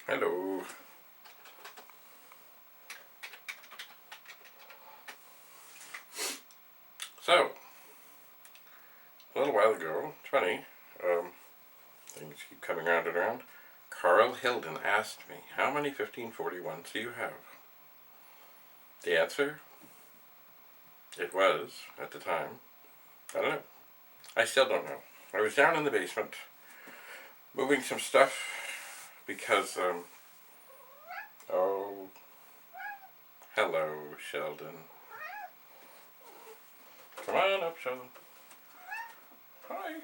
Hello. So, a little while ago, it's funny, things keep coming round and round. Karl Hildon asked me, how many 1541s do you have? The answer, it was, at the time, I don't know. I still don't know. I was down in the basement, moving some stuff, because, oh, hello, Sheldon. Come on up, Sheldon. Hi.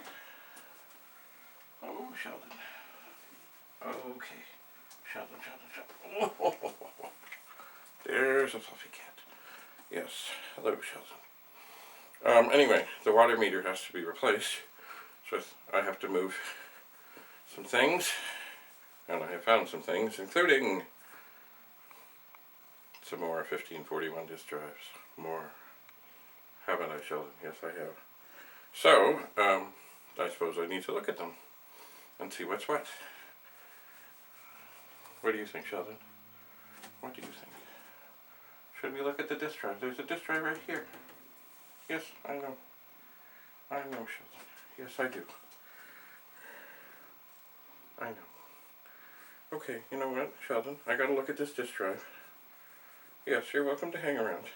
Oh, Sheldon. Okay. Sheldon. Oh, there's a fluffy cat. Yes. Hello, Sheldon. Anyway, the water meter has to be replaced, so I have to move some things, and I have found some things, including some more 1541 disk drives. More. Haven't I, Sheldon? Yes, I have. So, I suppose I need to look at them and see what's what. What do you think, Sheldon? What do you think? Should we look at the disk drive? There's a disk drive right here. Yes, I know. I know, Sheldon. Yes, I do. I know. Okay, you know what, Sheldon? I gotta look at this disk drive. Yes, you're welcome to hang around.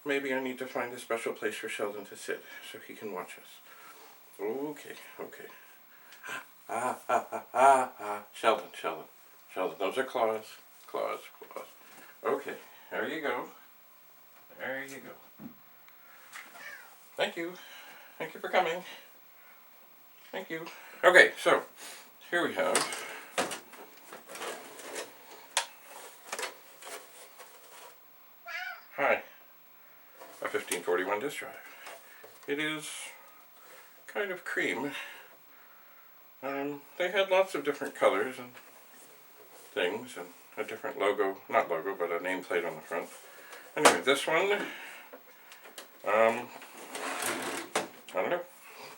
Maybe I need to find a special place for Sheldon to sit so he can watch us. Okay. Sheldon. Those are claws. Claws. Okay, there you go. Thank you. Thank you for coming. Thank you. Okay, so here we have a 1541 disk drive. It is kind of cream. They had lots of different colors and things, and a different logo, not logo, but a nameplate on the front. Anyway, this one, I don't know,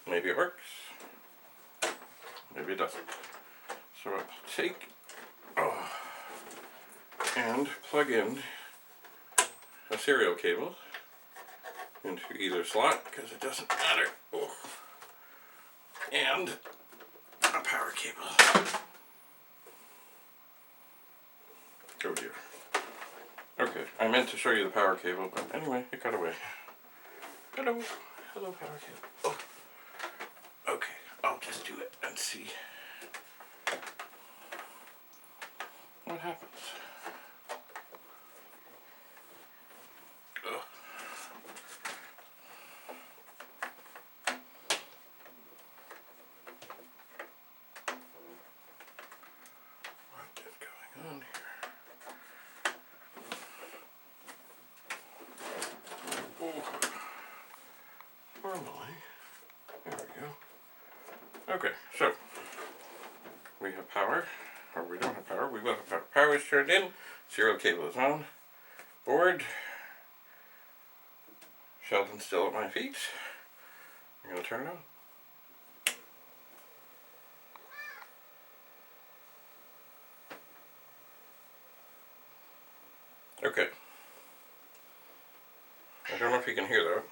maybe it works, maybe it doesn't. So I'll take and plug in a serial cable into either slot, because it doesn't matter, and a power cable. Oh dear. Okay, I meant to show you the power cable, but anyway, it got away. Hello power cable. Oh, okay, I'll just do it and see what happens. Normally, there we go. Okay, so we have power, or we don't have power, we will have power. Power is turned in, serial cable is on, board, Sheldon's still at my feet. I'm going to turn it on. Okay. I don't know if you can hear that.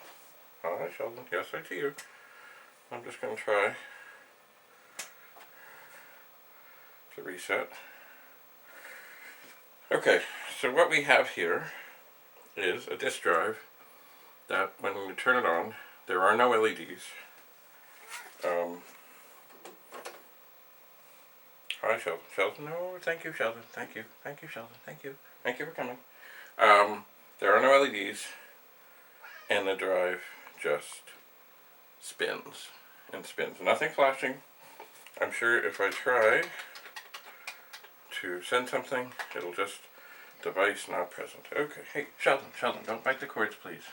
Hi, Sheldon. Yes, I see you. I'm just going to try to reset. Okay, so what we have here is a disk drive that when we turn it on, there are no LEDs. Hi, Sheldon. Sheldon, no, thank you, Sheldon. Thank you, Sheldon. Thank you for coming. There are no LEDs, and the drive just spins and spins. Nothing flashing. I'm sure if I try to send something, it'll just device not present. Okay, hey, Sheldon, don't bite the cords, please.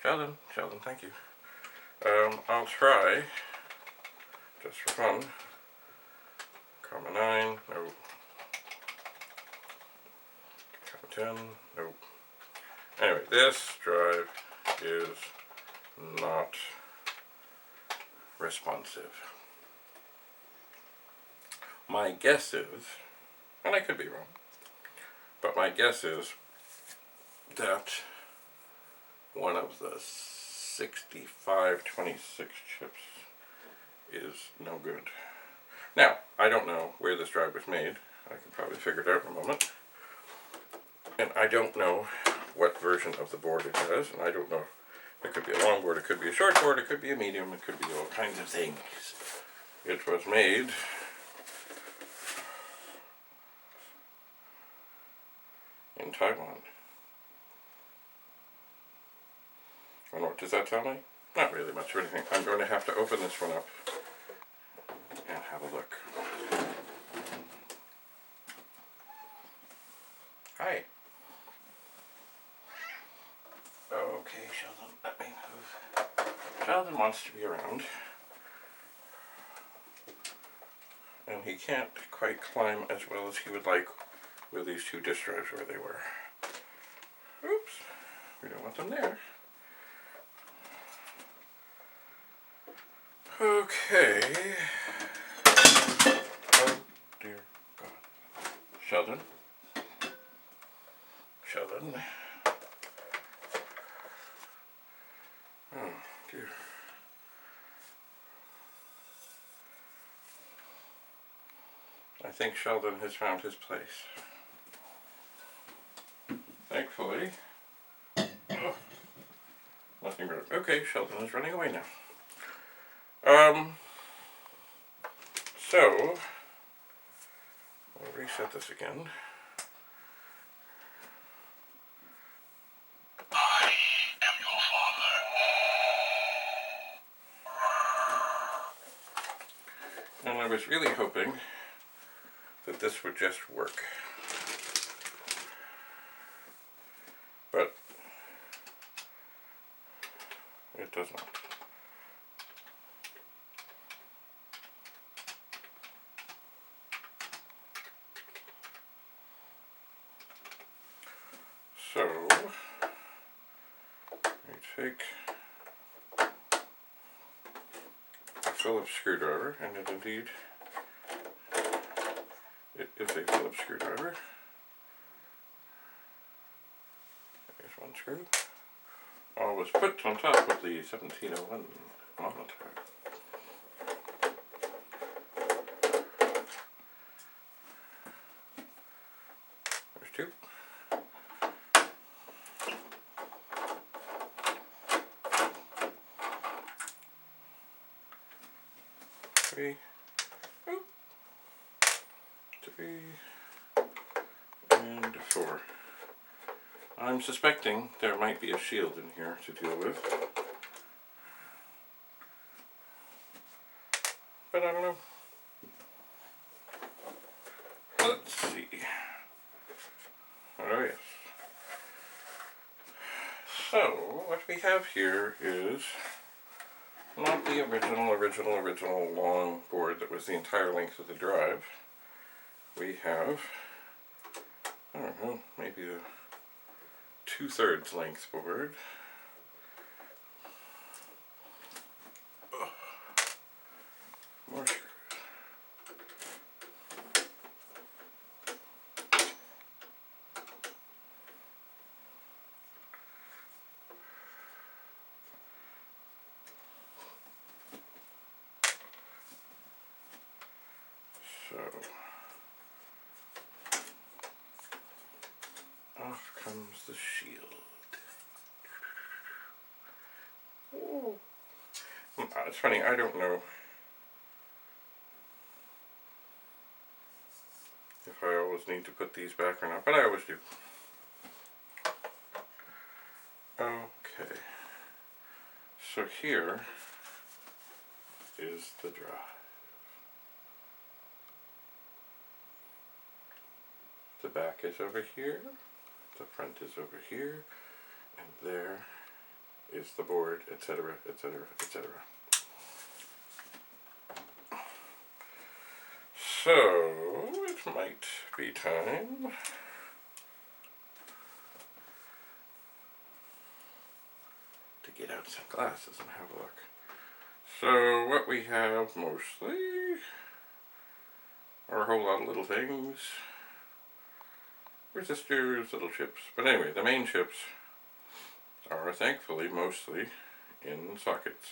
Sheldon, thank you. I'll try, just for fun, comma 9, no. Comma 10, nope. Anyway, this drive is not responsive. My guess is, and I could be wrong, but my guess is that one of the 6526 chips is no good. Now, I don't know where this drive was made. I can probably figure it out in a moment. And I don't know what version of the board it has, and I don't know. It could be a long board, it could be a short board, it could be a medium, it could be all kinds of things. It was made in Taiwan. And what does that tell me? Not really much of anything. I'm going to have to open this one up and have a look. Hi. Okay, Sheldon, let me move. Sheldon wants to be around. And he can't quite climb as well as he would like with these two disk drives where they were. Oops, we don't want them there. Okay. Oh dear God. Sheldon? Sheldon? Oh dear. I think Sheldon has found his place. Thankfully. Oh, nothing wrong. Okay, Sheldon is running away now. So, I'll reset this again. I am your father. And I was really hoping that this would just work. But it does not. So, we take a Phillips screwdriver, and it indeed, it is a Phillips screwdriver. There's one screw. All was put on top of the 1701 Commodore. There's two. Three. Oop. Three. And four. I'm suspecting there might be a shield in here to deal with. But I don't know. Let's see. Oh yes. So, what we have here is not the original long board that was the entire length of the drive. We have, I don't know, maybe a 2/3 length board. More screws. So, off comes the shield. Oh. It's funny, I don't know if I always need to put these back or not, but I always do. Okay. So here is the drive. The back is over here, the front is over here, and there is the board, etc., etc., etc. So, it might be time to get out some glasses and have a look. So, what we have mostly are a whole lot of little things. Resistors, little chips. But anyway, the main chips are thankfully mostly in sockets.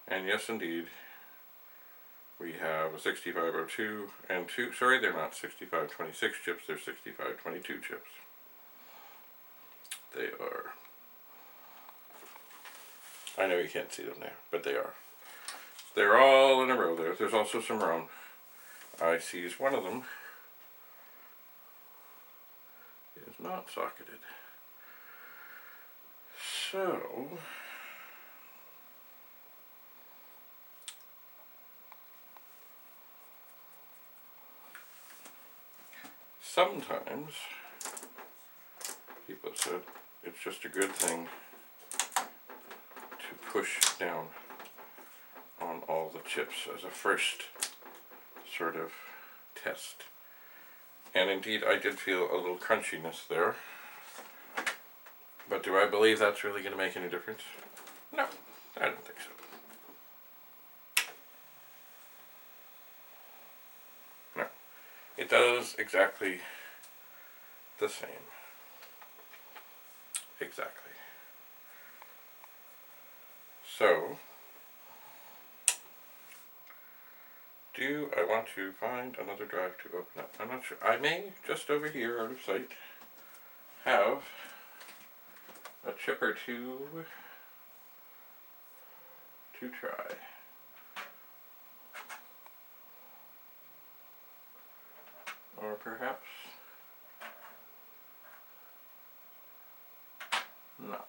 And yes, indeed, we have a 6502 and two, sorry, they're not 6526 chips, they're 6522 chips. They are, I know you can't see them there, but they are. They're all in a row there. There's also some round ICs. One of them is not socketed. So, sometimes people have said it's just a good thing to push down on all the chips as a first sort of test. And indeed I did feel a little crunchiness there. But do I believe that's really going to make any difference? No, I don't think so. No, it does exactly the same. Exactly. So, do I want to find another drive to open up? I'm not sure. I may, just over here out of sight, have a chip or two to try. Or perhaps not.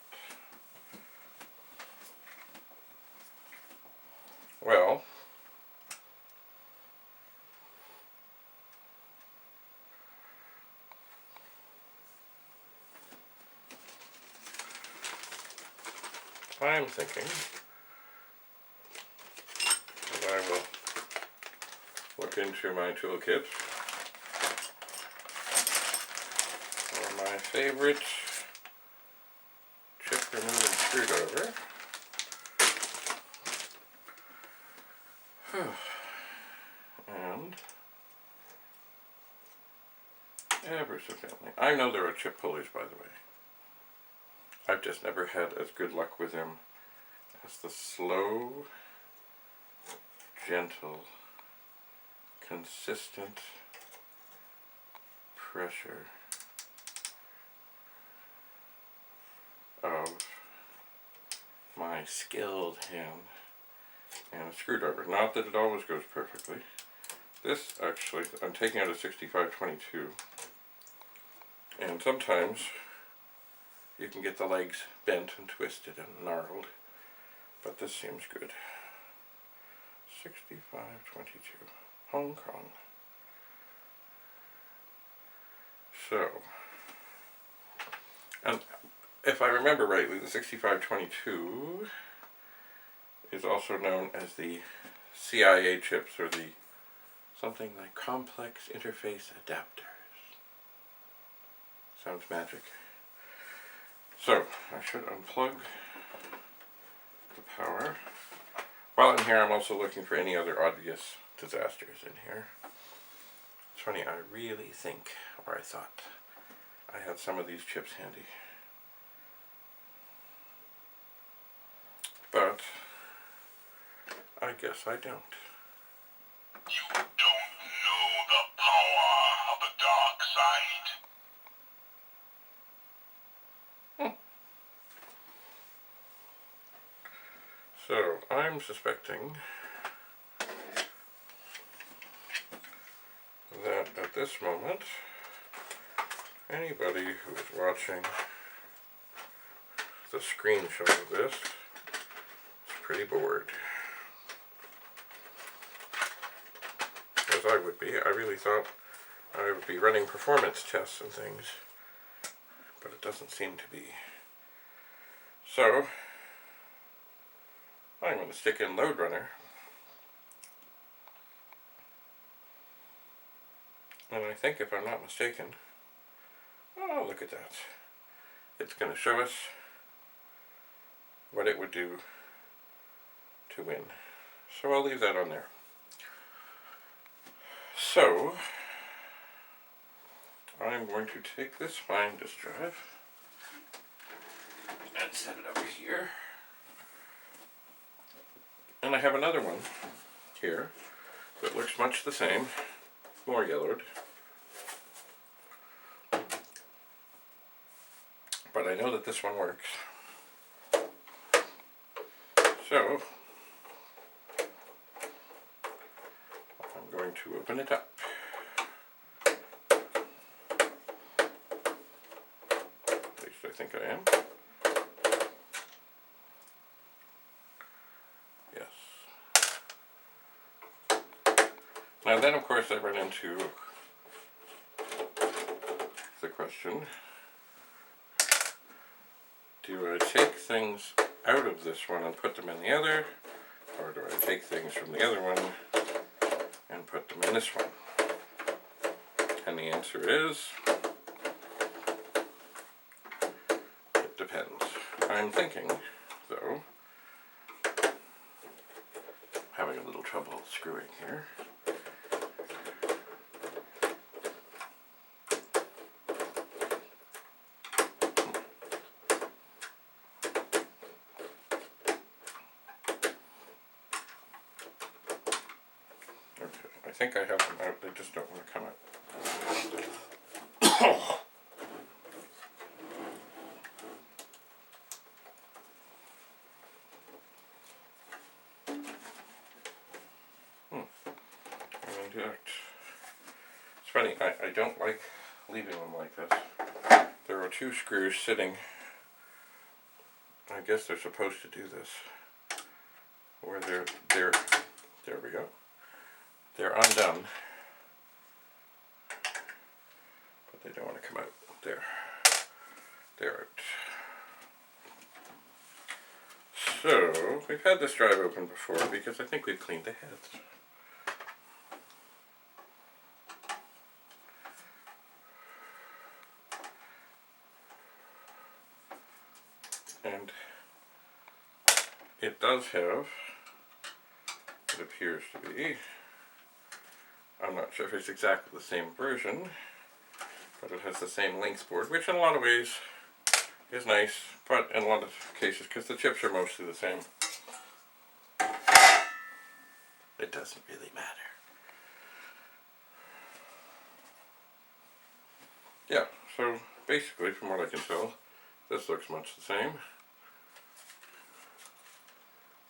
Well, I'm thinking that I will look into my toolkit for my favorite chip removing screwdriver. And ever so gently. I know there are chip pullers, by the way. I've just never had as good luck with them as the slow, gentle, consistent pressure of my skilled hand and a screwdriver. Not that it always goes perfectly. This actually, I'm taking out a 6522, and sometimes you can get the legs bent and twisted and gnarled, but this seems good. 6522, Hong Kong. So, and if I remember rightly, the 6522 is also known as the CIA chips, or the something like complex interface adapters. Sounds magic. So, I should unplug the power. While in here, I'm also looking for any other obvious disasters in here. It's funny, I really think, or I thought, I had some of these chips handy. But I guess I don't. You don't know the power of the dark side. So, I'm suspecting that at this moment, anybody who is watching the screenshot of this is pretty bored. As I would be. I really thought I would be running performance tests and things, but it doesn't seem to be. So, I'm going to stick in LODE RUNNER, and I think, if I'm not mistaken, oh, look at that, it's going to show us what it would do to win. So I'll leave that on there. So, I'm going to take this fine disk drive and set it over here. And I have another one here that looks much the same, more yellowed. But I know that this one works. So, I'm going to open it up. At least I think I am. Yes. Now then, of course, I run into the question, do I take things out of this one and put them in the other, or do I take things from the other one and put them in this one? And the answer is, it depends. I'm thinking, though, having a little trouble screwing here. I think I have them out, they just don't want to come out. It's funny, I don't like leaving them like this. There are two screws sitting, I guess they're supposed to do this, where there we go. They're undone, but they don't want to come out. There. They're out. So, we've had this drive open before because I think we've cleaned the heads. And it does have, it appears to be, I'm not sure if it's exactly the same version, but it has the same links board, which in a lot of ways is nice, but in a lot of cases, because the chips are mostly the same, it doesn't really matter. Yeah, so basically from what I can tell, this looks much the same.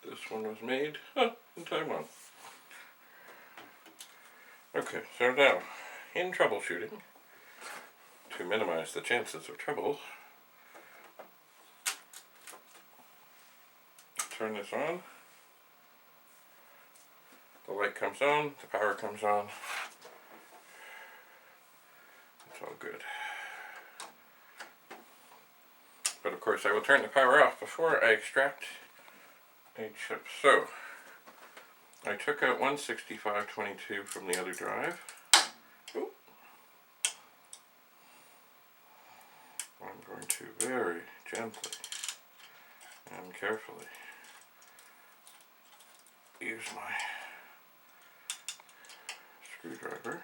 This one was made in Taiwan. Okay, so now, in troubleshooting, to minimize the chances of trouble, turn this on, the light comes on, the power comes on, it's all good. But of course I will turn the power off before I extract a chip. So, I took out 16522 from the other drive. Ooh. I'm going to very gently and carefully use my screwdriver.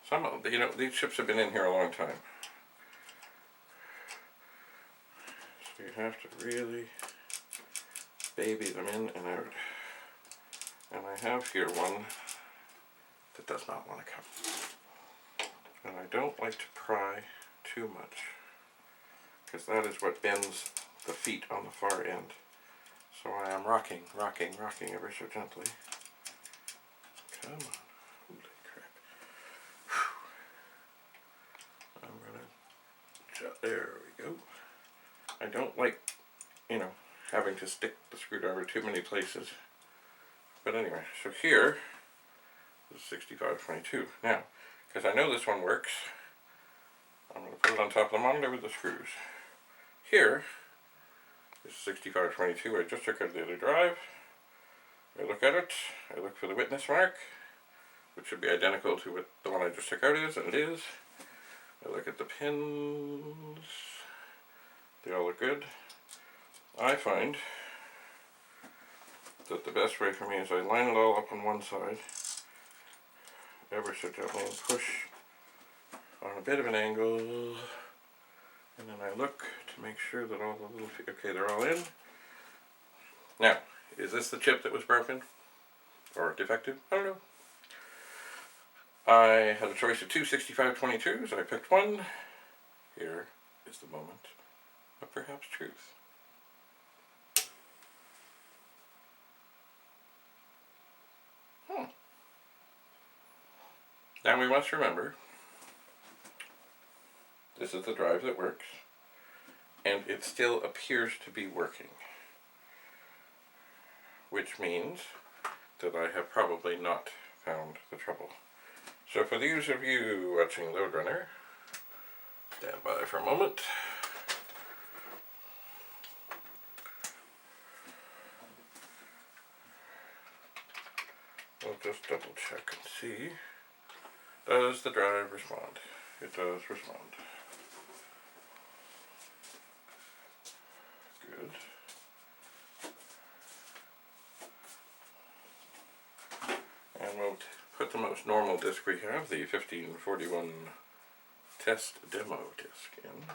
Some of you know, these chips have been in here a long time. So you have to really baby them in and out. And I have here one that does not want to come. And I don't like to pry too much, because that is what bends the feet on the far end. So I am rocking ever so gently. Come on. Holy crap. Whew. I'm gonna, there we go. I don't like, you know, having to stick the screwdriver too many places. But anyway, so here is 6522. Now, because I know this one works, I'm going to put it on top of the monitor with the screws. Here is 6522. I just took out the other drive. I look at it, I look for the witness mark, which should be identical to what the one I just took out is, and it is. I look at the pins, they all look good. I find that the best way for me is I line it all up on one side, ever so gently, and push on a bit of an angle, and then I look to make sure that all the little, okay, they're all in. Now, is this the chip that was broken? Or defective? I don't know. I had a choice of two 6522s, I picked one. Here is the moment of perhaps truth. Now we must remember, this is the drive that works, and it still appears to be working, which means that I have probably not found the trouble. So for those of you watching LODE RUNNER, stand by for a moment. We'll just double check and see. Does the drive respond? It does respond. Good. And we'll put the most normal disc we have, the 1541 test demo disc, in.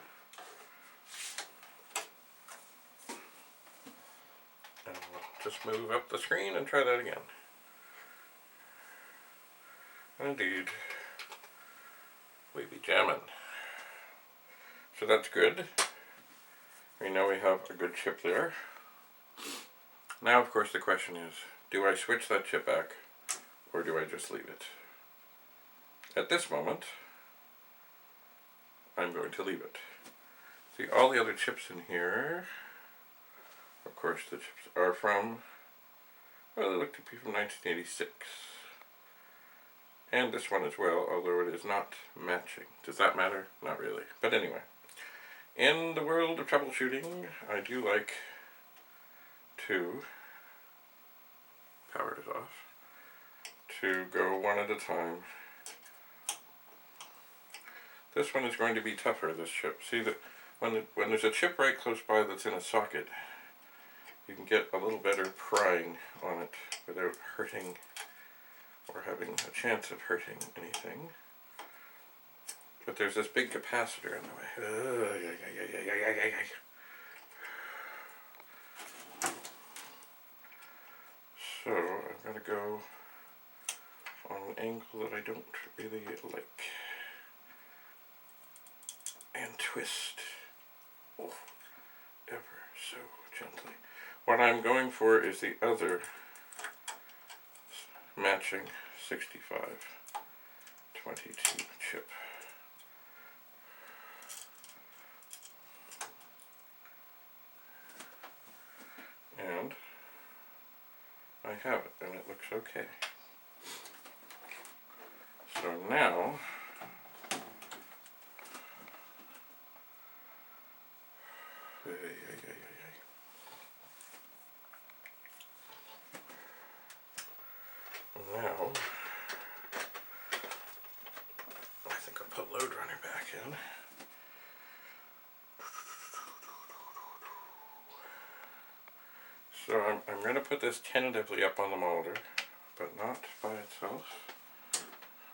And we'll just move up the screen and try that again. Indeed, we be jamming. So that's good. We know we have a good chip there. Now, of course, the question is, do I switch that chip back, or do I just leave it? At this moment, I'm going to leave it. See, all the other chips in here, of course, the chips are from, well, they look to be from 1986. And this one as well, although it is not matching. Does that matter? Not really. But anyway, in the world of troubleshooting, I do like to, power is off, to go one at a time. This one is going to be tougher, this chip. See that when there's a chip right close by that's in a socket, you can get a little better prying on it without hurting or having a chance of hurting anything. But there's this big capacitor in the way. So I'm going to go on an angle that I don't really like. And twist. Oh, ever so gently. What I'm going for is the other matching 6522 chip. And I have it, and it looks okay. So now, now, I think I'll put LODE RUNNER back in. So I'm going to put this tentatively up on the monitor, but not by itself.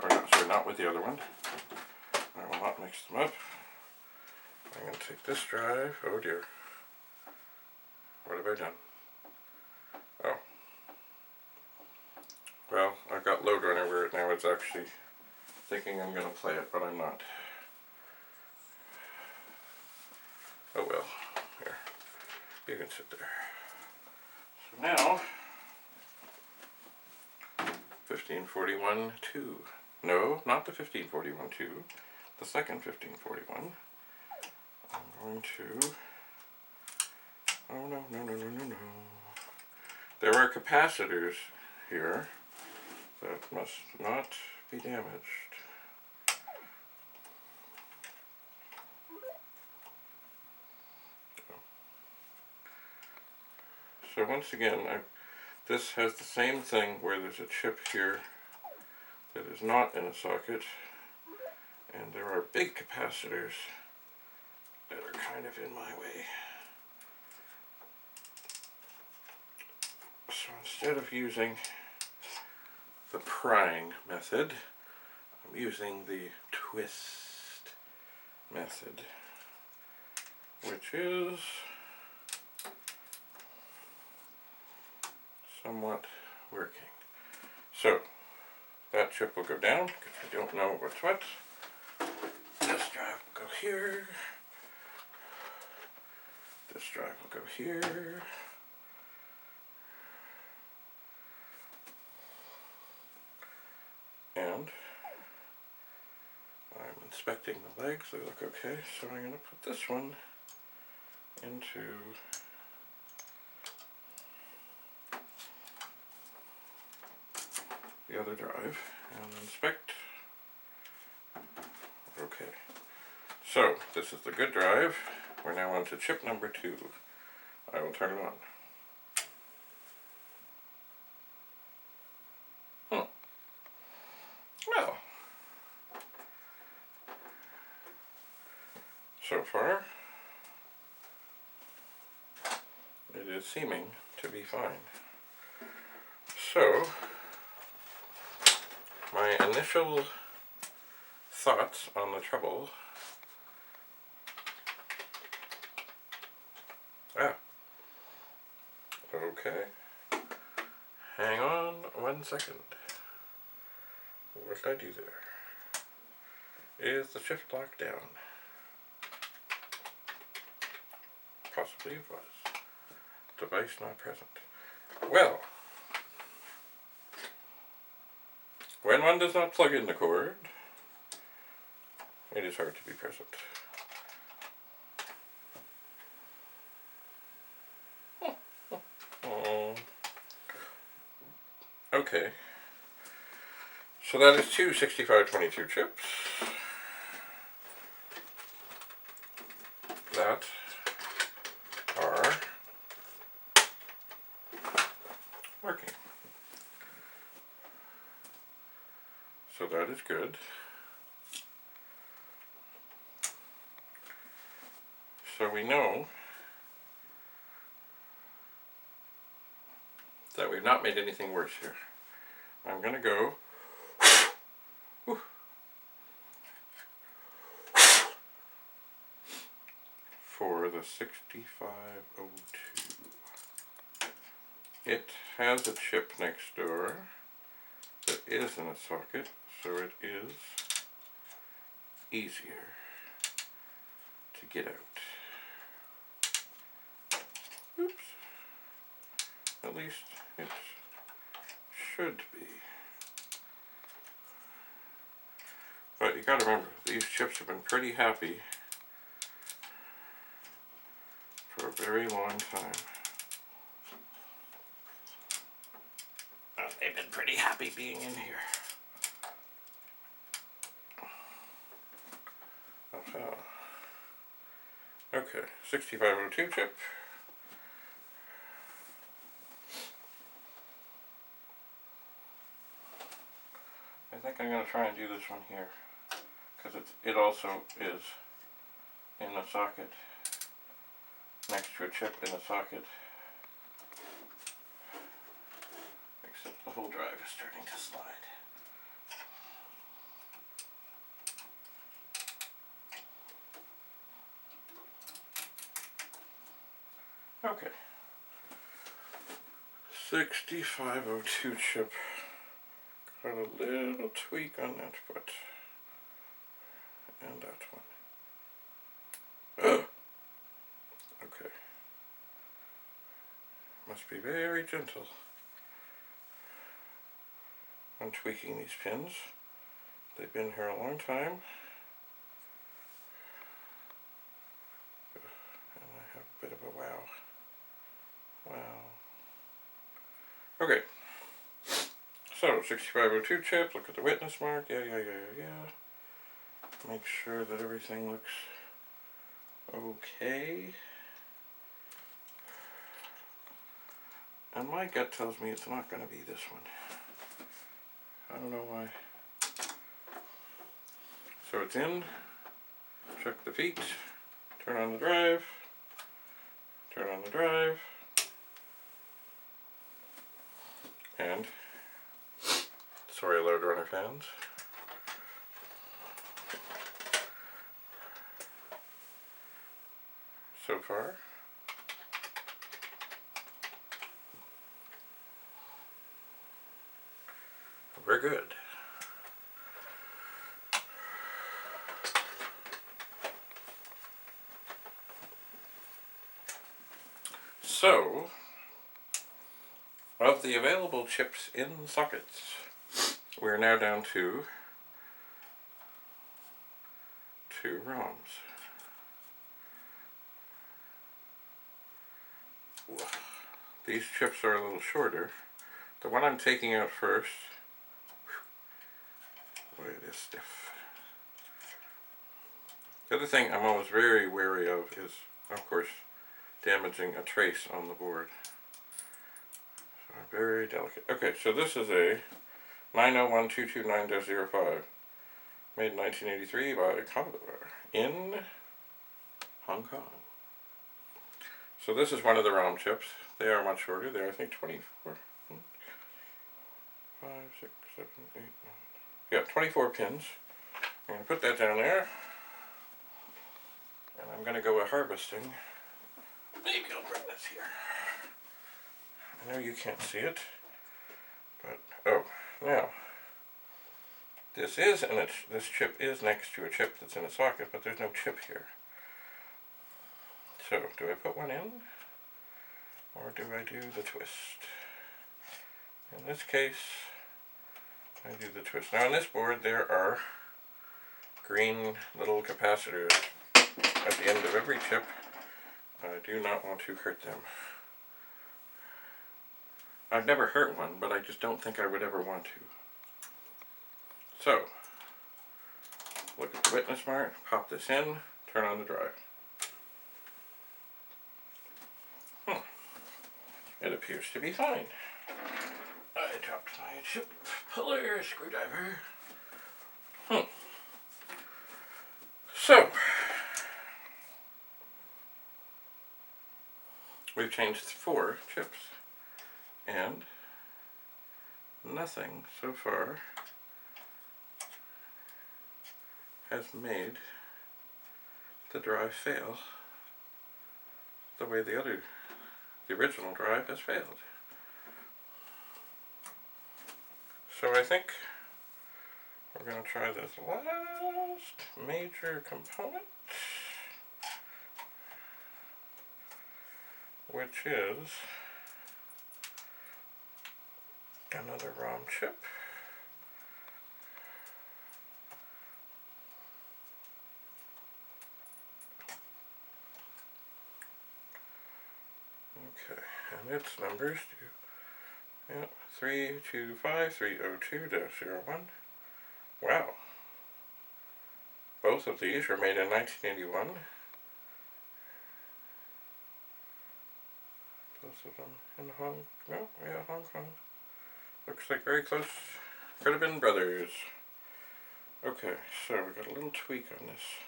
Or not, sorry, not with the other one. I will not mix them up. I'm going to take this drive. Oh dear. What have I done? Oh. Well, I've got LODE RUNNER where now it's actually thinking I'm going to play it, but I'm not. Oh well. Here. You can sit there. So now, 1541-2. No, not the 1541-2. The second 1541. I'm going to... Oh no, no, no, no, no, no. There are capacitors here that must not be damaged. So once again, this has the same thing where there's a chip here that is not in a socket, and there are big capacitors that are kind of in my way. So instead of using the prying method, I'm using the twist method, which is somewhat working. So that chip will go down because I don't know what's what. This drive will go here. This drive will go here. And I'm inspecting the legs, they look okay, so I'm going to put this one into the other drive and inspect. Okay, so this is the good drive. We're now on to chip number 2. I will turn it on. Well, so far it is seeming to be fine. So my initial thoughts on the trouble. Okay. Hang on 1 second. What did I do there? Is the shift lock down? Possibly it was. Device not present. Well, when one does not plug in the cord, it is hard to be present. Okay. So that is 2 6522 chips. That are working. So that is good. So we know that we've not made anything worse here. I'm going to go for the 6502. It has a chip next door that is in a socket, so it is easier to get out. Oops. At least it should be. But you gotta remember, these chips have been pretty happy for a very long time. They've been pretty happy being in here. Okay, 6502 chip. I think I'm going to try and do this one here, because it also is in a socket, next to a chip in a socket, except the whole drive is starting to slide. Okay, 6502 chip. Got a little tweak on that foot. And that one. Okay. Must be very gentle when tweaking these pins. They've been here a long time. And I have a bit of a wow. Okay. So, 6502 chip, look at the witness mark, yeah. Make sure that everything looks okay. And my gut tells me it's not going to be this one. I don't know why. So it's in, check the feet, turn on the drive, turn on the drive. And sorry, LODE RUNNER fans. So far, we're good. So, of the available chips in sockets, we're now down to 2 ROMs. These chips are a little shorter. The one I'm taking out first, boy, it is stiff. The other thing I'm always very wary of is, of course, damaging a trace on the board. So very delicate. Okay, so this is a 901229-05, made in 1983 by Commodore in Hong Kong. So this is one of the ROM chips. They are much shorter. They're, I think, 24, 5, 6, 7, 8, 9. Yeah, 24 pins. I'm going to put that down there. And I'm going to go harvesting. Maybe I'll bring this here. I know you can't see it. But, oh, now. This chip is next to a chip that's in a socket, but there's no chip here. So, do I put one in? Or do I do the twist? In this case, I do the twist. Now on this board there are green little capacitors at the end of every chip. I do not want to hurt them. I've never hurt one, but I just don't think I would ever want to. So, look at the witness mark, pop this in, turn on the drive. It appears to be fine. I dropped my chip puller screwdriver. So, we've changed 4 chips, and nothing so far has made the drive fail the way the original drive has failed. So I think we're going to try this last major component, which is another ROM chip. Okay, and its numbers do, yeah, 325302-01. Wow. Both of these were made in 1981. Both of them in Hong Kong. Looks like very close. Could have been brothers. Okay, so we got a little tweak on this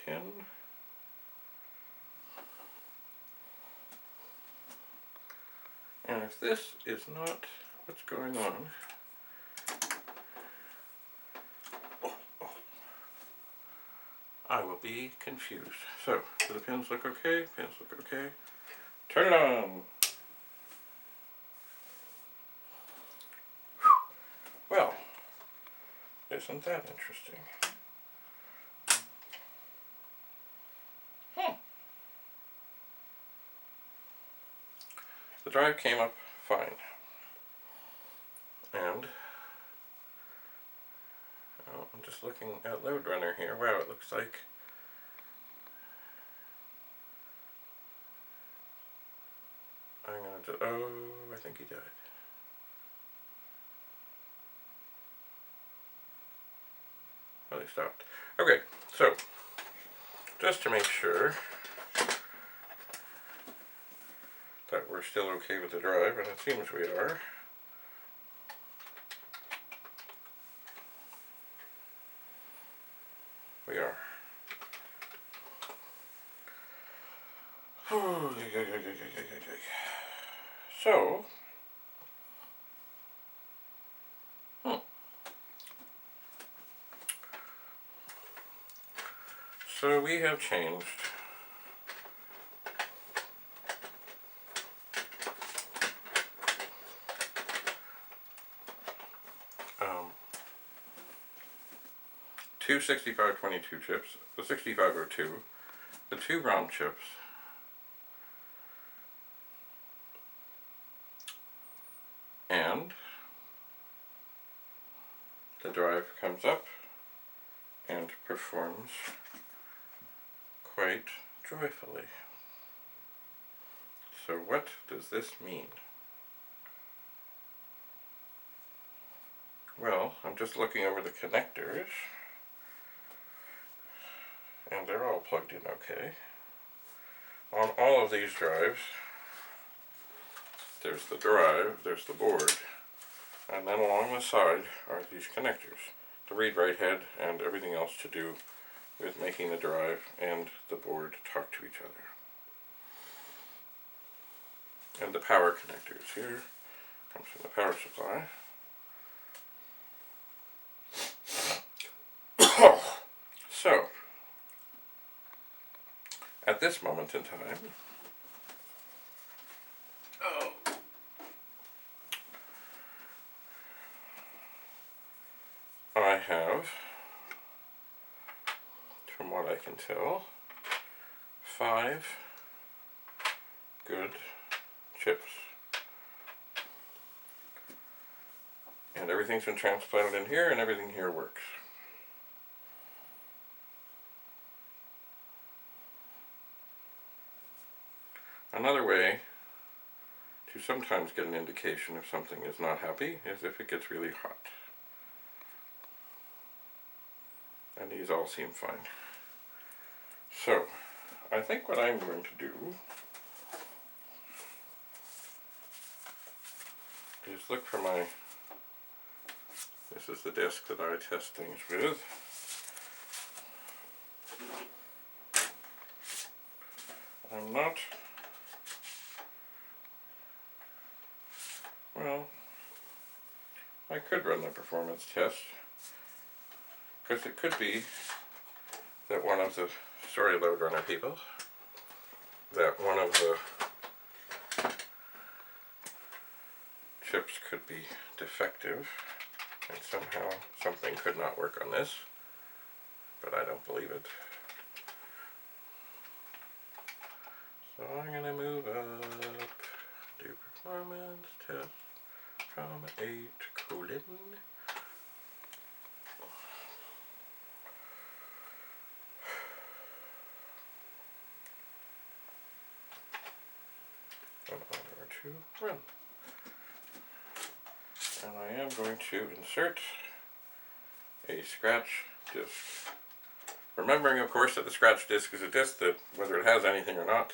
pin. And if this is not what's going on, I will be confused. So, do the pins look okay? Pins look okay. Turn it on! Well, isn't that interesting? The drive came up fine. And I'm just looking at LODE RUNNER here. Wow, it looks like I'm gonna do, oh, I think he died. Oh, they stopped. Okay, so just to make sure that we're still okay with the drive, and it seems we are. We are. So, we have changed two 6522 chips, the 6502, the two ROM chips, and the drive comes up and performs quite joyfully. So what does this mean? Well, I'm just looking over the connectors, and they're all plugged in okay. On all of these drives, there's the drive, there's the board, and then along the side are these connectors, the read-write head and everything else to do with making the drive and the board talk to each other. And the power connectors here comes from the power supply. So, at this moment in time, I have, from what I can tell, 5 good chips. And everything's been transplanted in here, and everything here works. Another way to sometimes get an indication if something is not happy is if it gets really hot. And these all seem fine. So, I think what I'm going to do is look for my, this is the disc that I test things with. I'm not, well, I could run the performance test, because it could be that one of the, sorry LODE RUNNER people, that one of the chips could be defective and somehow something could not work on this, but I don't believe it. So I'm going to move up, do performance test from 8 colon. To run. And I am going to insert a scratch disk. Remembering, of course, that the scratch disk is a disk that, whether it has anything or not,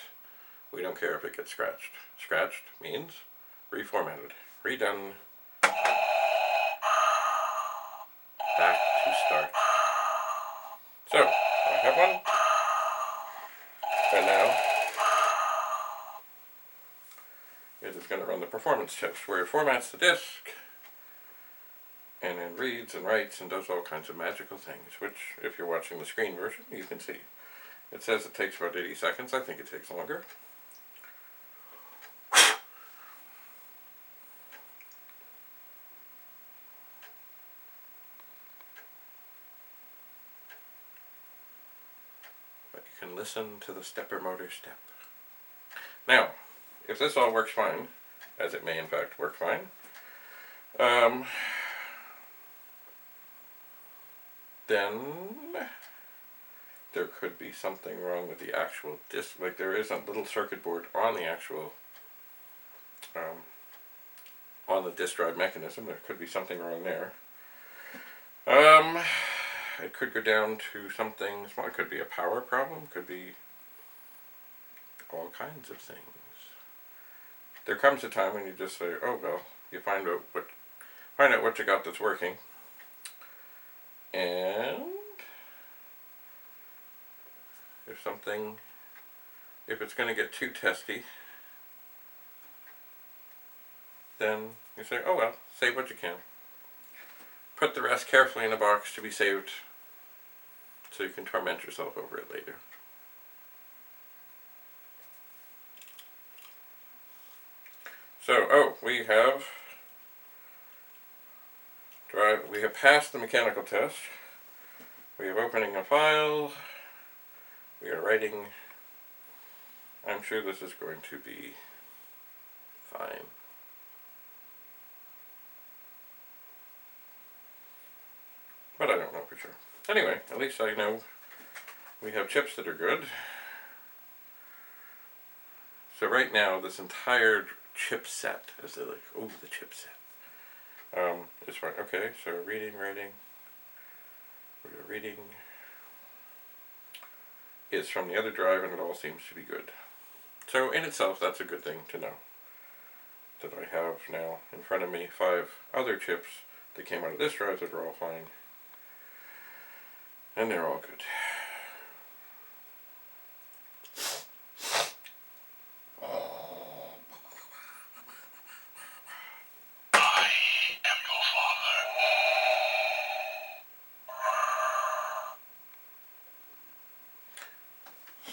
we don't care if it gets scratched. Scratched means reformatted, redone, back to start. So, I have one, and now it is going to run the performance test, where it formats the disk, and then reads and writes and does all kinds of magical things, which, if you're watching the screen version, you can see. It says it takes about 80 seconds. I think it takes longer. But you can listen to the stepper motor step. Now, if this all works fine, as it may in fact work fine, then there could be something wrong with the actual disk. Like, there is a little circuit board on the actual, on the disk drive mechanism. There could be something wrong there. It could go down to something small. It could be a power problem. Could be all kinds of things. There comes a time when you just say, oh well, you find out what you got that's working, and if it's going to get too testy, then you say, oh well, save what you can. Put the rest carefully in a box to be saved, so you can torment yourself over it later. So, we have passed the mechanical test. We have opening a file. We are writing. I'm sure this is going to be fine. But I don't know for sure. Anyway, at least I know we have chips that are good. So right now, this entire chipset, as they like, oh, the chipset, is fine. Okay, so reading, writing, we're reading is from the other drive, and it all seems to be good. So in itself, that's a good thing to know. That I have now in front of me 5 other chips that came out of this drive that are all fine. And they're all good. I am your father.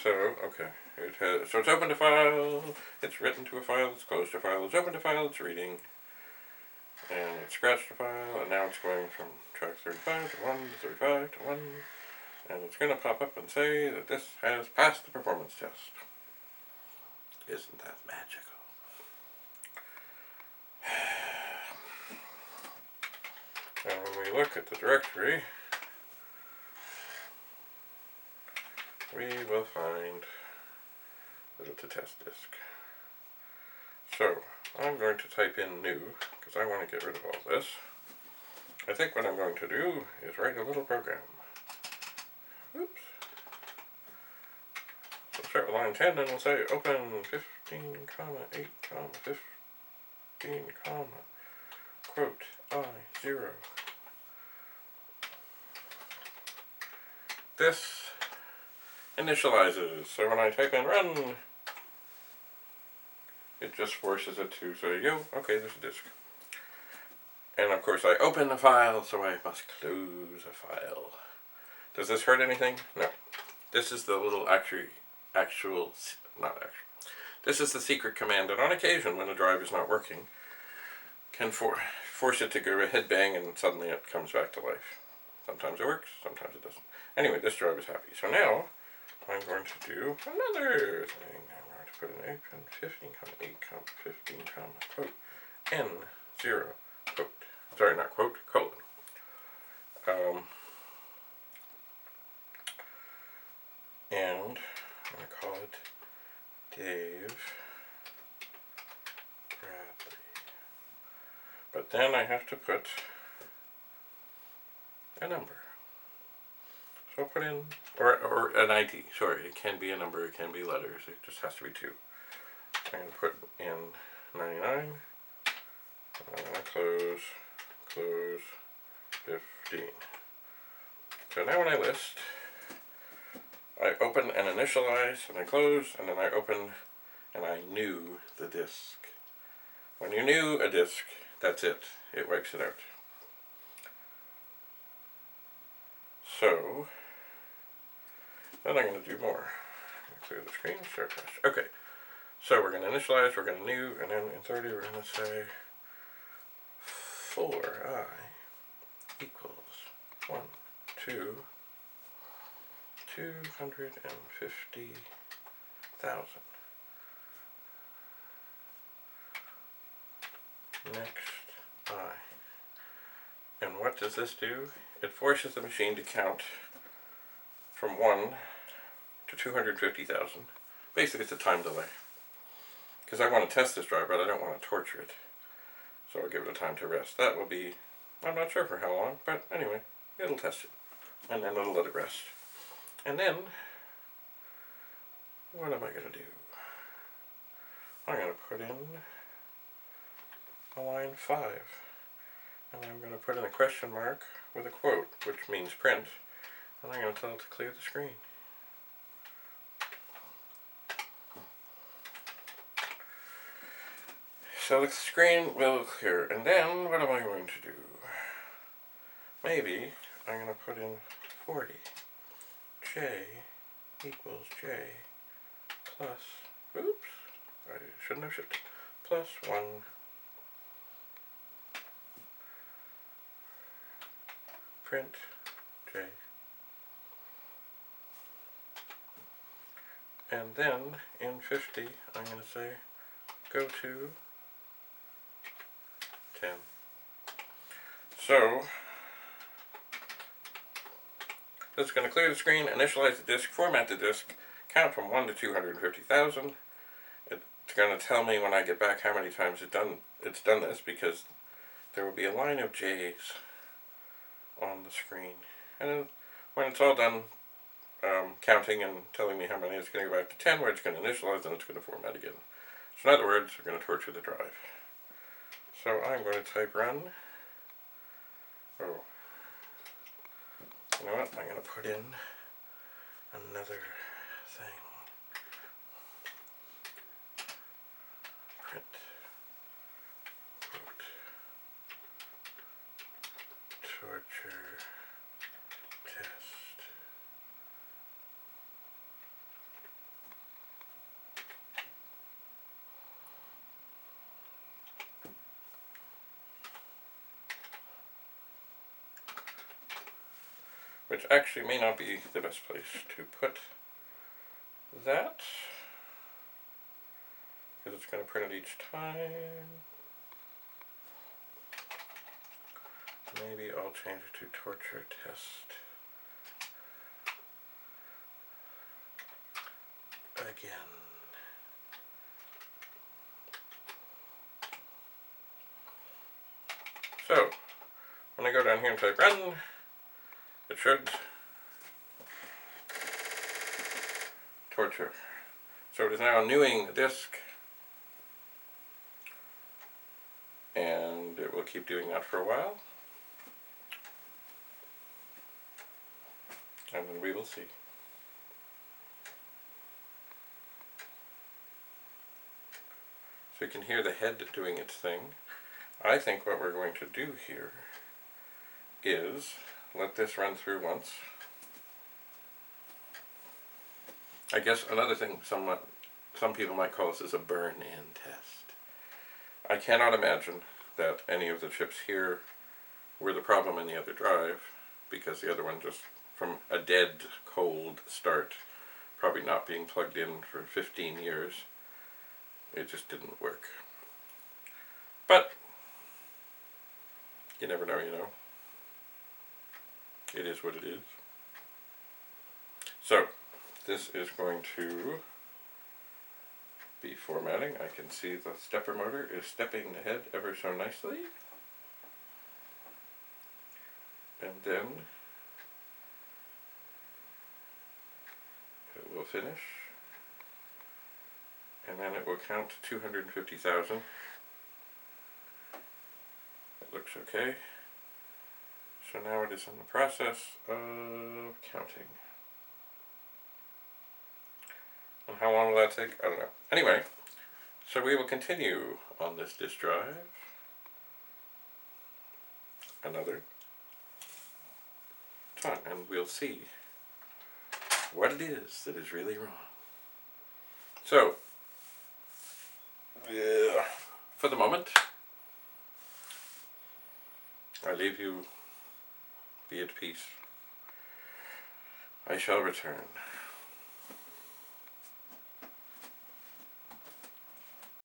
So, okay. So it's opened a file, it's written to a file, it's closed a file, it's opened a file, it's reading. And it scratched a file, and now it's going from track 35 to 1 to 35 to 1. And it's going to pop up and say that this has passed the performance test. Isn't that magical? And when we look at the directory, we will find that it's a test disk. So, I'm going to type in new, because I want to get rid of all this. I think what I'm going to do is write a little program. Oops. So start with line 10 and we'll say open 15, 8, 15, quote, I0. This initializes, so when I type in run, it just forces it to say, yo, okay, there's a disk. And of course I open the file, so I must close a file. Does this hurt anything? No. This is the little this is the secret command that on occasion, when the drive is not working, can force it to go a head bang and suddenly it comes back to life. Sometimes it works, sometimes it doesn't. Anyway, this drive is happy. So now, I'm going to do another thing. I'm going to put an 15, 8, 15, quote, N0, quote. Sorry, not quote, colon. And I'm going to call it Dave Bradley. But then I have to put a number. So I'll put in, or an ID, sorry, it can be a number, it can be letters, it just has to be 2. I'm going to put in 99, and I'm going to close 15. So now when I list, I open and initialize, and I close, and then I open, and I new the disk. When you new a disk, that's it. It wipes it out. So, then I'm going to do more. Clear the screen, start fresh. Okay, so we're going to initialize, we're going to new, and then in 30 we're going to say 4i equals 1, 2, 250,000. Next I. And what does this do? It forces the machine to count from 1 to 250,000. Basically it's a time delay. Because I want to test this drive, but I don't want to torture it. So I'll give it a time to rest. That will be, I'm not sure for how long, but anyway, it'll test it. And then it'll let it rest. And then, what am I going to do? I'm going to put in a line 5. And I'm going to put in a question mark with a quote, which means print. And I'm going to tell it to clear the screen. So the screen will clear. And then, what am I going to do? Maybe I'm going to put in 40. J equals J plus, oops, I shouldn't have shifted, plus 1 print J. And then in 50, I'm going to say go to 10. So this is going to clear the screen, initialize the disk, format the disk, count from 1 to 250,000. It's going to tell me when I get back how many times it's done this, because there will be a line of J's on the screen. And then when it's all done counting and telling me how many, it's going to go back to 10, where it's going to initialize, and it's going to format again. So in other words, we're going to torture the drive. So I'm going to type run. Oh, you know what? I'm going to put in another thing. Print quote torture test. Which actually may not be the best place to put that, because it's going to print it each time. Maybe I'll change it to torture test again. So when I go down here and type run, it should torture. So it is now newing the disk, and it will keep doing that for a while, and then we will see. So you can hear the head doing its thing. I think what we're going to do here is let this run through once. I guess another thing some people might call this is a burn-in test. I cannot imagine that any of the chips here were the problem in the other drive, because the other one just, from a dead, cold start, probably not being plugged in for 15 years, it just didn't work. But you never know, you know. It is what it is. So this is going to be formatting. I can see the stepper motor is stepping the head ever so nicely. And then it will finish. And then it will count to 250,000. It looks okay. So now it is in the process of counting. And how long will that take? I don't know. Anyway, so we will continue on this disk drive another time, and we'll see what it is that is really wrong. So, for the moment, I leave you. Be at peace. I shall return.